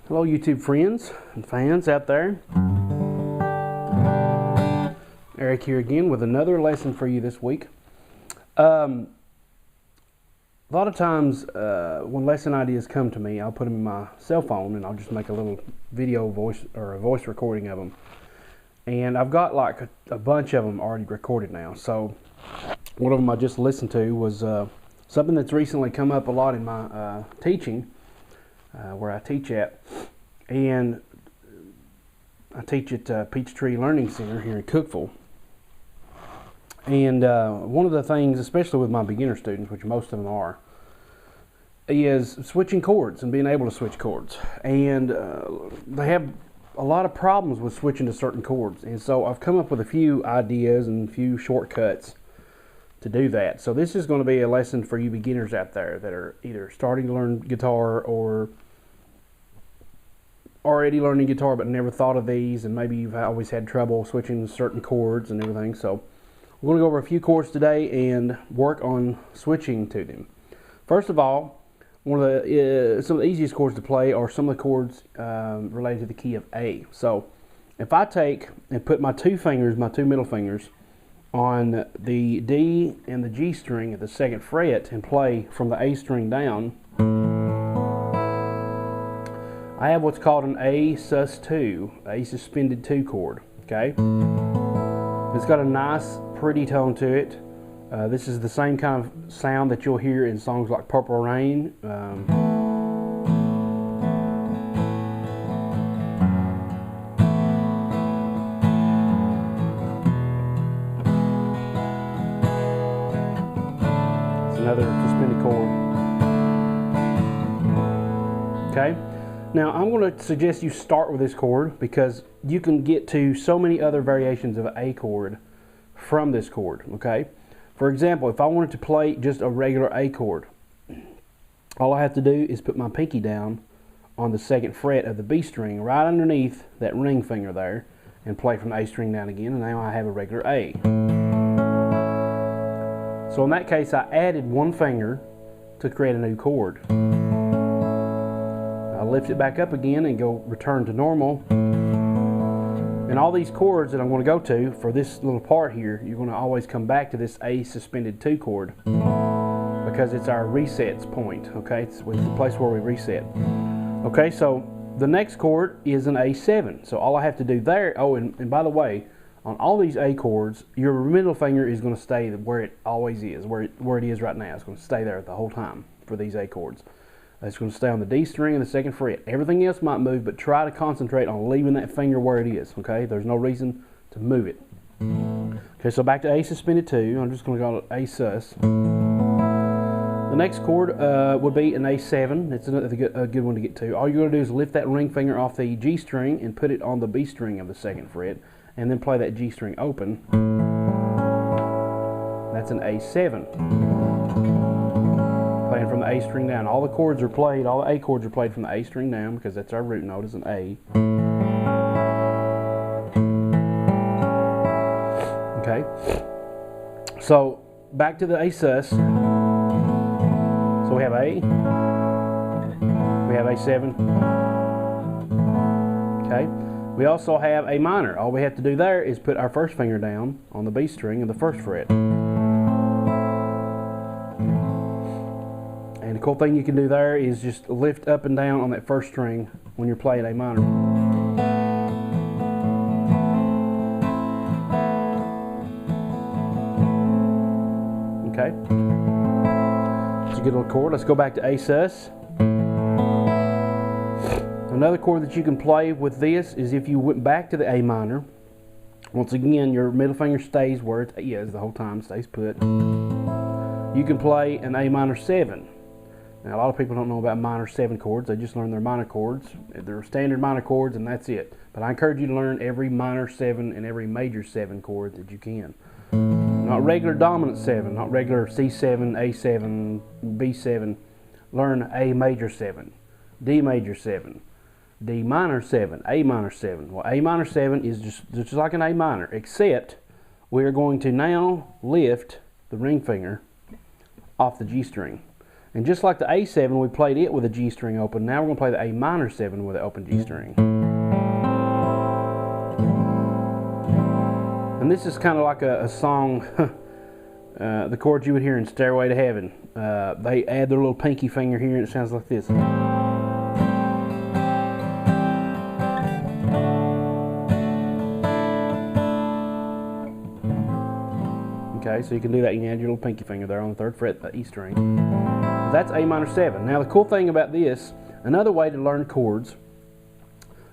Hello YouTube friends and fans out there. Eric here again with another lesson for you this week. A lot of times when lesson ideas come to me, I'll put them in my cell phone and I'll just make a little video voice or a voice recording of them. And I've got like a bunch of them already recorded now. So one of them I just listened to was something that's recently come up a lot in my teaching. Where I teach at, and I teach at Peachtree Learning Center here in Cookeville. And one of the things, especially with my beginner students, which most of them are, is switching chords and being able to switch chords. And they have a lot of problems with switching to certain chords. And so I've come up with a few ideas and a few shortcuts to do that. So this is going to be a lesson for you beginners out there that are either starting to learn guitar or already learning guitar but never thought of these, and maybe you've always had trouble switching certain chords and everything. So we're going to go over a few chords today and work on switching to them. First of all, some of the easiest chords to play are some of the chords related to the key of A. So if I take and put my two middle fingers, on the D and the G string at the 2nd fret and play from the A string down, I have what's called an A sus2, A suspended 2 chord. Okay, it's got a nice pretty tone to it. This is the same kind of sound that you'll hear in songs like Purple Rain. Another suspended chord. Okay, now I'm going to suggest you start with this chord because you can get to so many other variations of an A chord from this chord. Okay, for example, if I wanted to play just a regular A chord, all I have to do is put my pinky down on the 2nd fret of the B string right underneath that ring finger there and play from the A string down again, and now I have a regular A. So in that case, I added one finger to create a new chord. I'll lift it back up again and go return to normal. And all these chords that I'm going to go to for this little part here, you're going to always come back to this A suspended 2 chord because it's our resets point. Okay, it's the place where we reset. Okay, so the next chord is an A7. So all I have to do there, oh, and by the way, on all these A chords, your middle finger is going to stay where it always is, where it is right now. It's going to stay there the whole time for these A chords. It's going to stay on the D string and the 2nd fret. Everything else might move, but try to concentrate on leaving that finger where it is. Okay, there's no reason to move it. Okay, so back to A suspended 2. I'm just going to call it A sus. The next chord would be an A7. It's a good one to get to. All you're going to do is lift that ring finger off the G string and put it on the B string of the 2nd fret, and then play that G string open. That's an A7. Playing from the A string down. All the chords are played, all the A chords are played from the A string down because that's our root note, is an A. Okay. So back to the A sus. So we have A. We have A7. Okay. We also have A minor. All we have to do there is put our first finger down on the B string of the 1st fret. And the cool thing you can do there is just lift up and down on that 1st string when you're playing A minor. Okay. It's a good little chord. Let's go back to A sus. Another chord that you can play with this is if you went back to the A minor. Once again, your middle finger stays where it is the whole time, stays put. You can play an A minor 7. Now, a lot of people don't know about minor 7 chords. They just learn their minor chords. They're standard minor chords, and that's it. But I encourage you to learn every minor 7 and every major 7 chord that you can. Not regular dominant 7, not regular C7, A7, B7. Learn A major 7, D major 7, D minor 7, A minor 7. Well, A minor 7 is just like an A minor, except we're going to now lift the ring finger off the G string. And just like the A7, we played it with a G string open. Now we're going to play the A minor 7 with an open G string. And this is kind of like a song, the chords you would hear in Stairway to Heaven. They add their little pinky finger here and it sounds like this. Okay, so you can do that. You can add your little pinky finger there on the 3rd fret, the E string. That's A minor 7. Now the cool thing about this, another way to learn chords,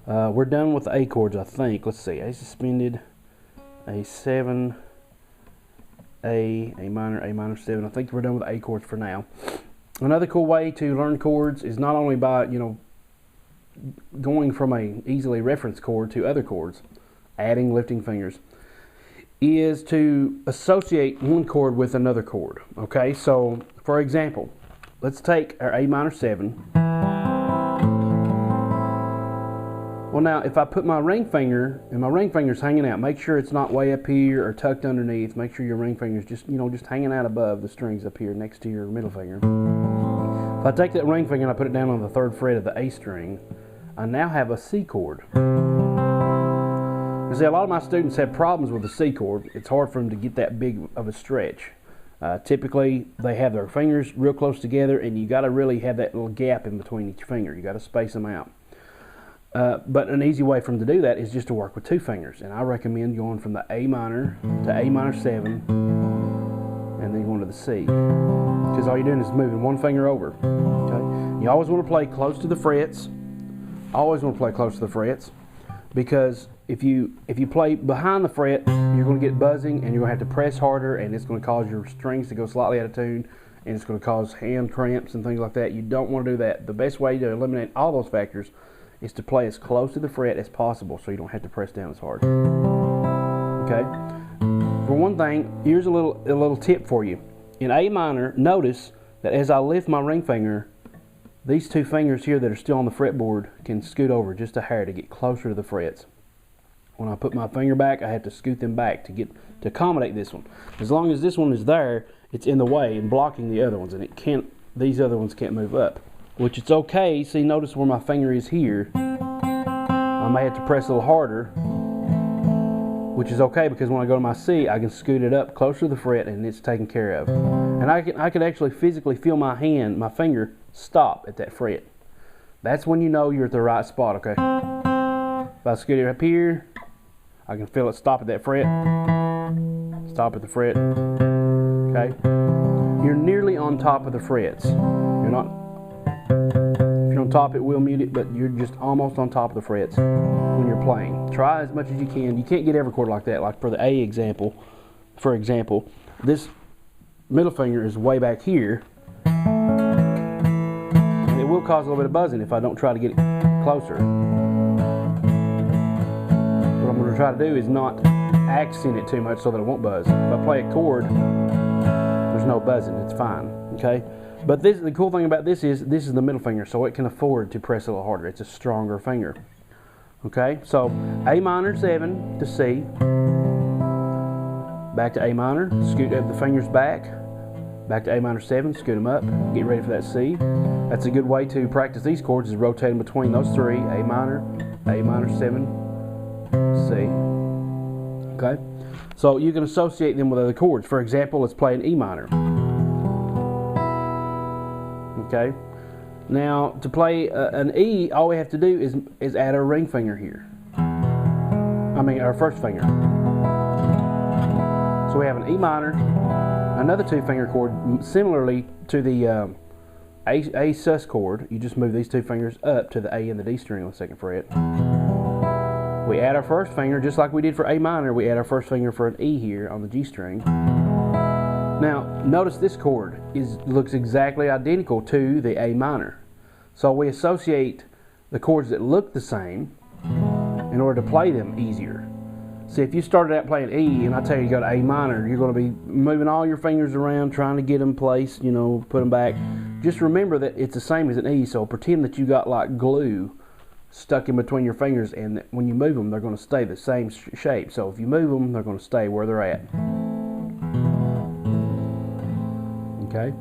we're done with the A chords, I think. Let's see, A suspended, A7, A minor 7. I think we're done with the A chords for now. Another cool way to learn chords is not only by, going from a easily referenced chord to other chords, adding lifting fingers, is to associate one chord with another chord. Okay, so for example, let's take our A minor 7. Well, now if I put my ring finger, and my ring finger's hanging out, make sure it's not way up here or tucked underneath. Make sure your ring finger's just, just hanging out above the strings up here next to your middle finger. If I take that ring finger and I put it down on the 3rd fret of the A string, I now have a C chord. You see, a lot of my students have problems with the C chord. It's hard for them to get that big of a stretch. Typically, they have their fingers real close together, and you got to really have that little gap in between each finger. You got to space them out. But an easy way for them to do that is just to work with 2 fingers, and I recommend going from the A minor to A minor 7, and then going to the C, because all you're doing is moving one finger over. Okay? You always want to play close to the frets. Always want to play close to the frets, because if you play behind the fret, you're going to get buzzing and you're going to have to press harder, and it's going to cause your strings to go slightly out of tune, and it's going to cause hand cramps and things like that. You don't want to do that. The best way to eliminate all those factors is to play as close to the fret as possible so you don't have to press down as hard. Okay? For one thing, here's a little tip for you. In A minor, notice that as I lift my ring finger, these 2 fingers here that are still on the fretboard can scoot over just a hair to get closer to the frets. When I put my finger back, I have to scoot them back to accommodate this one. As long as this one is there, it's in the way and blocking the other ones, and these other ones can't move up. Which it's okay. See, notice where my finger is here. I may have to press a little harder, which is okay, because when I go to my C, I can scoot it up closer to the fret and it's taken care of. And I can actually physically feel my finger stop at that fret. That's when you know you're at the right spot, okay? If I scoot it up here, I can feel it stop at that fret. Stop at the fret. Okay? You're nearly on top of the frets. You're not. If you're on top, it will mute it, but you're just almost on top of the frets when you're playing. Try as much as you can. You can't get every chord like that. Like for the A example, for example, this middle finger is way back here, and it will cause a little bit of buzzing if I don't try to get it closer. What I'm going to try to do is not accent it too much so that it won't buzz. If I play a chord, there's no buzzing. It's fine. Okay? But the cool thing about this is the middle finger, so it can afford to press a little harder. It's a stronger finger. Okay? So A minor 7 to C. Back to A minor. Scoot up the fingers back. Back to A minor 7. Scoot them up. Get ready for that C. That's a good way to practice these chords, is rotating between those 3. A minor 7, C. Okay? So you can associate them with other chords. For example, let's play an E minor. Okay? Now, to play an E, all we have to do is add our ring finger here. Our first finger. So we have an E minor, another 2-finger chord, similarly to the A sus chord. You just move these 2 fingers up to the A and the D string on the 2nd fret. We add our first finger, just like we did for A minor, we add our first finger for an E here on the G string. Now, notice this chord looks exactly identical to the A minor. So we associate the chords that look the same in order to play them easier. See, if you started out playing E and I tell you to go to A minor, you're going to be moving all your fingers around, trying to get them placed, put them back. Just remember that it's the same as an E, so pretend that you got like glue stuck in between your fingers, and that when you move them, they're going to stay the same shape. So if you move them, they're going to stay where they're at. Okay?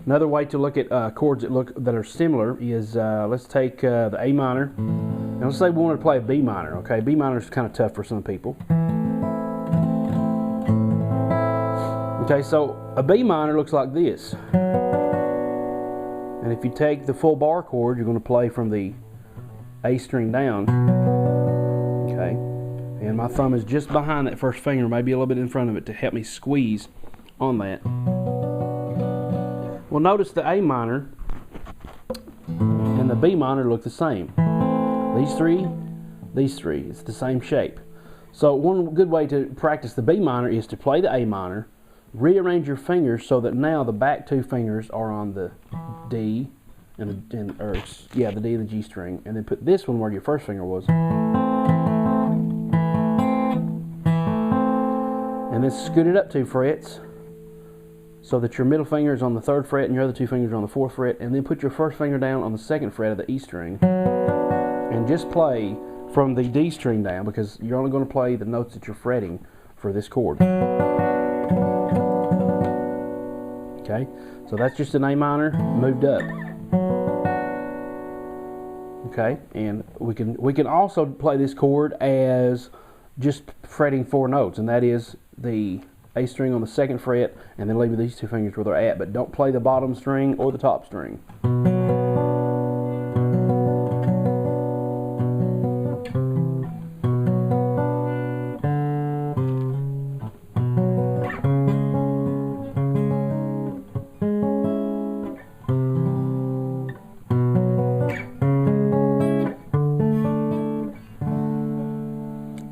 Another way to look at chords that are similar is let's take the A minor, and let's say we want to play a B minor. Okay, B minor is kind of tough for some people. Okay, so a B minor looks like this, and if you take the full bar chord, you're going to play from the A string down. Okay, and my thumb is just behind that first finger, maybe a little bit in front of it, to help me squeeze on that. Well, notice the A minor and the B minor look the same. These three, it's the same shape. So one good way to practice the B minor is to play the A minor, rearrange your fingers so that now the back two fingers are on the D the D and the G string, and then put this one where your first finger was, and then scoot it up 2 frets so that your middle finger is on the 3rd fret and your other 2 fingers are on the 4th fret, and then put your first finger down on the 2nd fret of the E string and just play from the D string down, because you're only going to play the notes that you're fretting for this chord. Okay, so that's just an A minor moved up. Okay, and we can also play this chord as just fretting 4 notes, and that is the A string on the 2nd fret, and then leave these 2 fingers where they're at, but don't play the bottom string or the top string.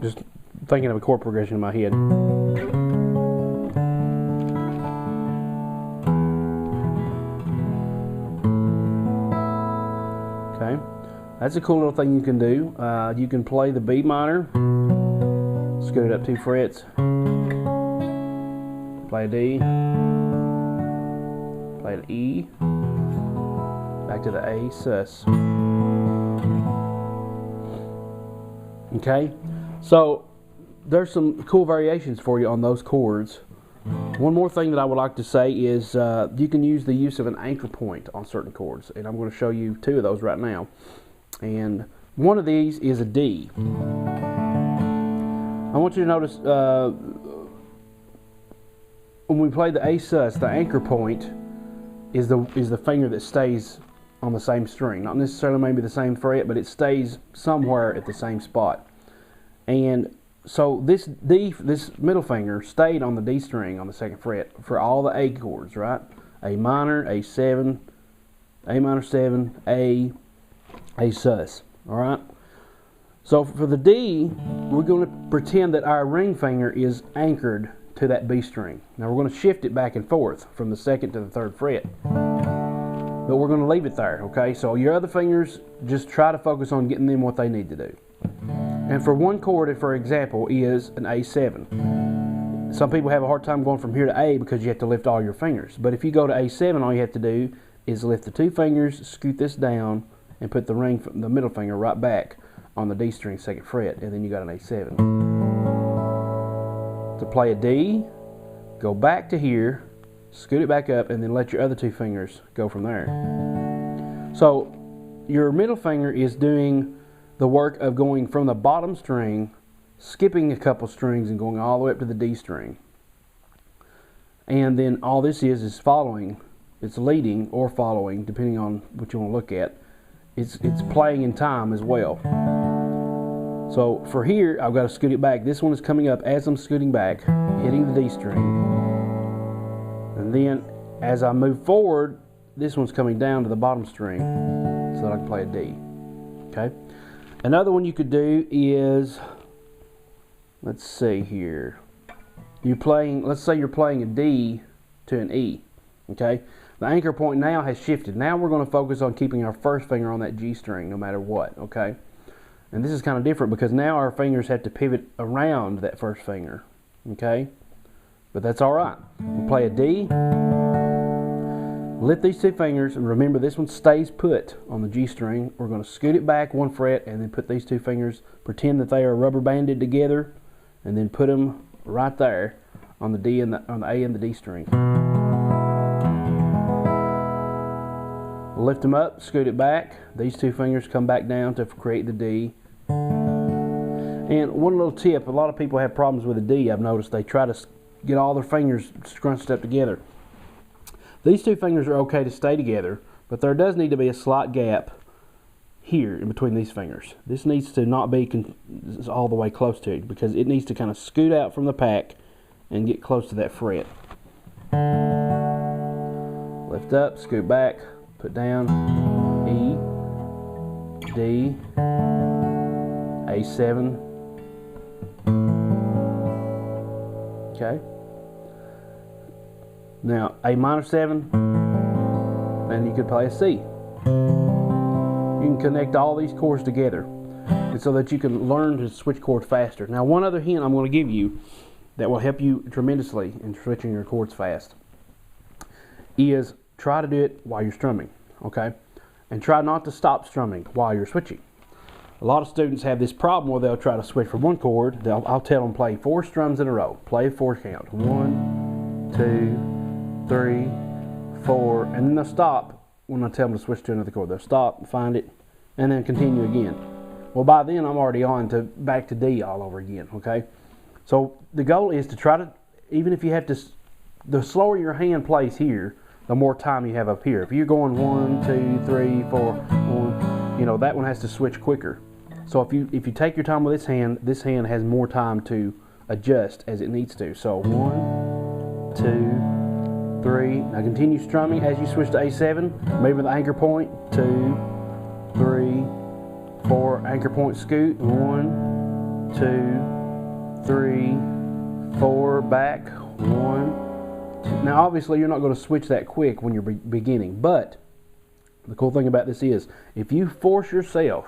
Just thinking of a chord progression in my head. Okay, that's a cool little thing you can do. You can play the B minor, scoot it up 2 frets, play a D, play an E, back to the A sus. Okay, so there's some cool variations for you on those chords. One more thing that I would like to say is you can use the use of an anchor point on certain chords, and I'm going to show you 2 of those right now. And one of these is a D. I want you to notice when we play the A sus, the anchor point is the finger that stays on the same string. Not necessarily maybe the same fret, but it stays somewhere at the same spot. And so this middle finger stayed on the D string on the 2nd fret for all the A chords, right? A minor, A7, A minor 7, A sus, all right? So for the D, we're going to pretend that our ring finger is anchored to that B string. Now we're going to shift it back and forth from the 2nd to the 3rd fret. But we're going to leave it there, okay? So your other fingers, just try to focus on getting them what they need to do. And for one chord, for example, is an A7. Some people have a hard time going from here to A because you have to lift all your fingers. But if you go to A7, all you have to do is lift the 2 fingers, scoot this down, and put the middle finger right back on the D string 2nd fret, and then you got an A7. To play a D, go back to here, scoot it back up, and then let your other 2 fingers go from there. So your middle finger is doing the work of going from the bottom string, skipping a couple strings, and going all the way up to the D string. And then all this is following. It's leading or following, depending on what you want to look at. It's playing in time as well. So for here, I've got to scoot it back. This one is coming up as I'm scooting back, hitting the D string. And then as I move forward, this one's coming down to the bottom string so that I can play a D. Okay? Another one you could do is, let's see here. Let's say you're playing a D to an E. Okay? The anchor point now has shifted. Now we're going to focus on keeping our first finger on that G string no matter what. Okay? And this is kind of different because now our fingers have to pivot around that first finger. Okay? But that's alright. We'll play a D. Lift these 2 fingers, and remember this one stays put on the G string. We're going to scoot it back 1 fret and then put these 2 fingers, pretend that they are rubber banded together, and then put them right there on the D and on the A and the D string. Lift them up, scoot it back. These two fingers come back down to create the D. And one little tip, a lot of people have problems with the D. I've noticed they try to get all their fingers scrunched up together. These two fingers are okay to stay together, but there does need to be a slight gap here in between these fingers. This needs to not be all the way close to it, because it needs to kind of scoot out from the pack and get close to that fret. Lift up, scoot back, put down, E, D, A7. Okay. Now A minor 7, and you could play a C. You can connect all these chords together, and so that you can learn to switch chords faster. Now, one other hint I'm going to give you that will help you tremendously in switching your chords fast is try to do it while you're strumming, okay? And try not to stop strumming while you're switching. A lot of students have this problem where they'll try to switch from one chord. I'll tell them play 4 strums in a row. Play 4 count. 1, 2, 3, 4, and then they'll stop when I tell them to switch to another chord. They'll stop, find it, and then continue again. Well, by then I'm already on to back to D all over again, okay? So the goal is to try to, even if you have to, the slower your hand plays here, the more time you have up here. If you're going 1, 2, 3, 4, 1, you know, that one has to switch quicker. So if you take your time with this hand has more time to adjust as it needs to. So 1, 2, 3. Now continue strumming as you switch to A7. Moving the anchor point. 2, 3, 4. Anchor point scoot. 1, 2, 3, 4. Back. 1. Now obviously you're not going to switch that quick when you're beginning, but the cool thing about this is if you force yourself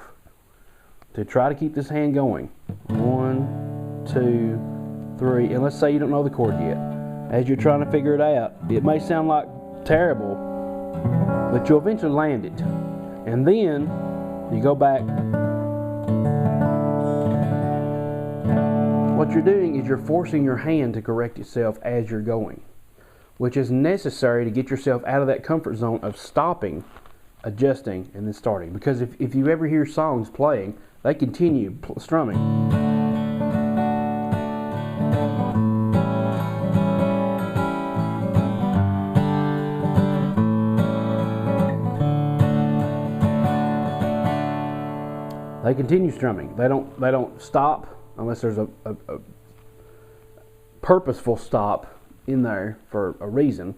to try to keep this hand going, 1, 2, 3, and let's say you don't know the chord yet. As you're trying to figure it out, it may sound like terrible, but you'll eventually land it. And then you go back. What you're doing is you're forcing your hand to correct itself as you're going, which is necessary to get yourself out of that comfort zone of stopping, adjusting, and then starting. Because if you ever hear songs playing, they continue strumming. They continue strumming. They don't stop unless there's a purposeful stop in there for a reason,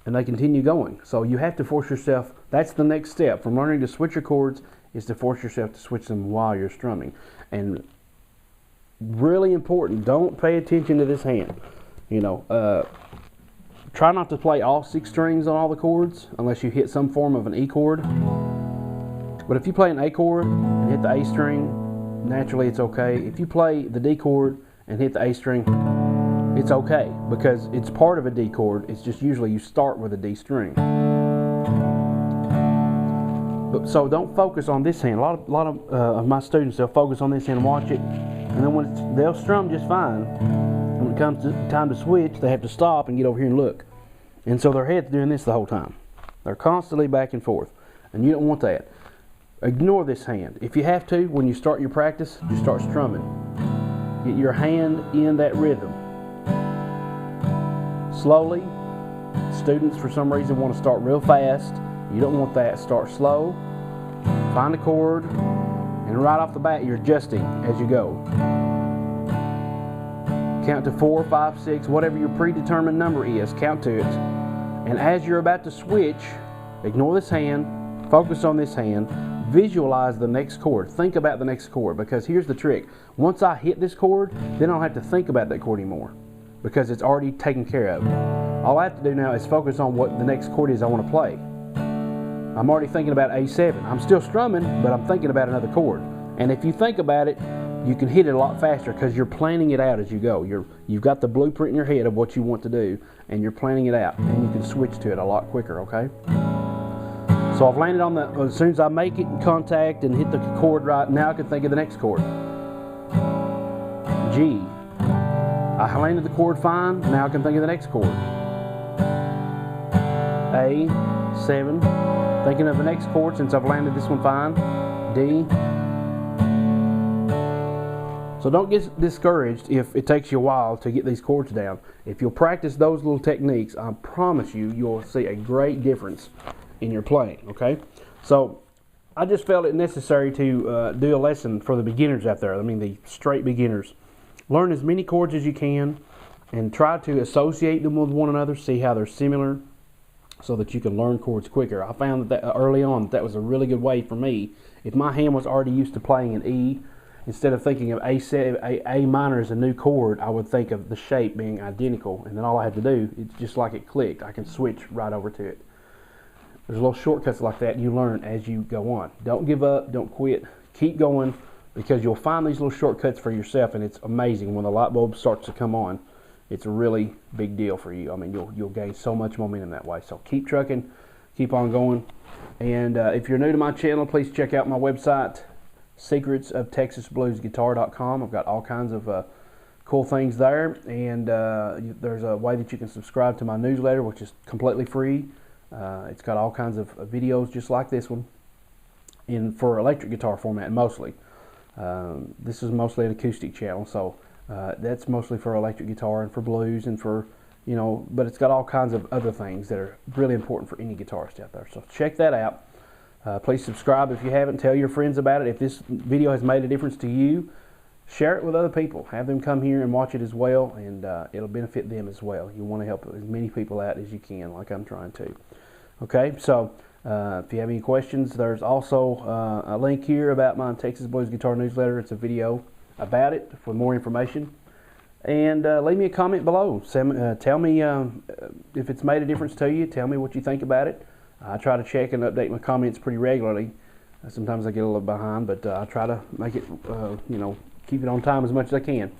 and they continue going. So you have to force yourself. That's the next step from learning to switch your chords, is to force yourself to switch them while you're strumming. And really important, don't pay attention to this hand. You know, try not to play all 6 strings on all the chords unless you hit some form of an E chord. But if you play an A chord and hit the A string, naturally it's okay. If you play the D chord and hit the A string, it's okay, because it's part of a D chord. It's just usually you start with a D string. But so don't focus on this hand. A lot of my students, they'll focus on this hand and watch it, and then they'll strum just fine. When it comes to time to switch, they have to stop and get over here and look. And so their head's doing this the whole time. They're constantly back and forth, and you don't want that. Ignore this hand. If you have to, when you start your practice, you start strumming. Get your hand in that rhythm. Slowly. Students, for some reason, want to start real fast. You don't want that. Start slow. Find a chord, and right off the bat, you're adjusting as you go. Count to 4, 5, 6, whatever your predetermined number is. Count to it. And as you're about to switch, ignore this hand. Focus on this hand. Visualize the next chord. Think about the next chord, because here's the trick. Once I hit this chord, then I don't have to think about that chord anymore, because it's already taken care of. All I have to do now is focus on what the next chord is I want to play. I'm already thinking about A7. I'm still strumming, but I'm thinking about another chord. And if you think about it, you can hit it a lot faster, because you're planning it out as you go. You've got the blueprint in your head of what you want to do, and you're planning it out, and you can switch to it a lot quicker, okay? So I've landed on as soon as I make it in contact and hit the chord right, now I can think of the next chord. G. I landed the chord fine, now I can think of the next chord. A, 7, Thinking of the next chord, since I've landed this one fine, D. So don't get discouraged if it takes you a while to get these chords down. If you'll practice those little techniques, I promise you, you'll see a great difference in your playing, okay? So I just felt it necessary to do a lesson for the beginners out there. I mean, the straight beginners. Learn as many chords as you can and try to associate them with one another, see how they're similar, so that you can learn chords quicker. I found that early on that was a really good way for me. If my hand was already used to playing an E, instead of thinking of A minor as a new chord, I would think of the shape being identical, and then all I had to do, it's just like it clicked, I can switch right over to it. There's little shortcuts like that you learn as you go on. Don't give up, don't quit, keep going, because you'll find these little shortcuts for yourself, and it's amazing when the light bulb starts to come on. It's a really big deal for you. I mean, you'll gain so much momentum that way. So keep trucking, keep on going, and if you're new to my channel, please check out my website, secretsoftexasbluesguitar.com. I've got all kinds of cool things there, and there's a way that you can subscribe to my newsletter, which is completely free. It's got all kinds of videos just like this one for electric guitar format mostly. This is mostly an acoustic channel, so that's mostly for electric guitar and for blues and for, you know, but it's got all kinds of other things that are really important for any guitarist out there. So check that out. Please subscribe if you haven't. Tell your friends about it. If this video has made a difference to you, share it with other people. Have them come here and watch it as well, and it'll benefit them as well. You want to help as many people out as you can, like I'm trying to. Okay, so if you have any questions, there's also a link here about my Texas Blues Guitar newsletter. It's a video about it for more information. And leave me a comment below. Tell me if it's made a difference to you. Tell me what you think about it. I try to check and update my comments pretty regularly. Sometimes I get a little behind, but I try to make it, you know, keep it on time as much as I can.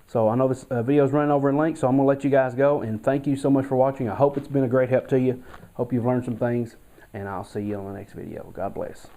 So I know this video is running over in length, so I'm going to let you guys go. And thank you so much for watching. I hope it's been a great help to you. Hope you've learned some things, and I'll see you on the next video. God bless.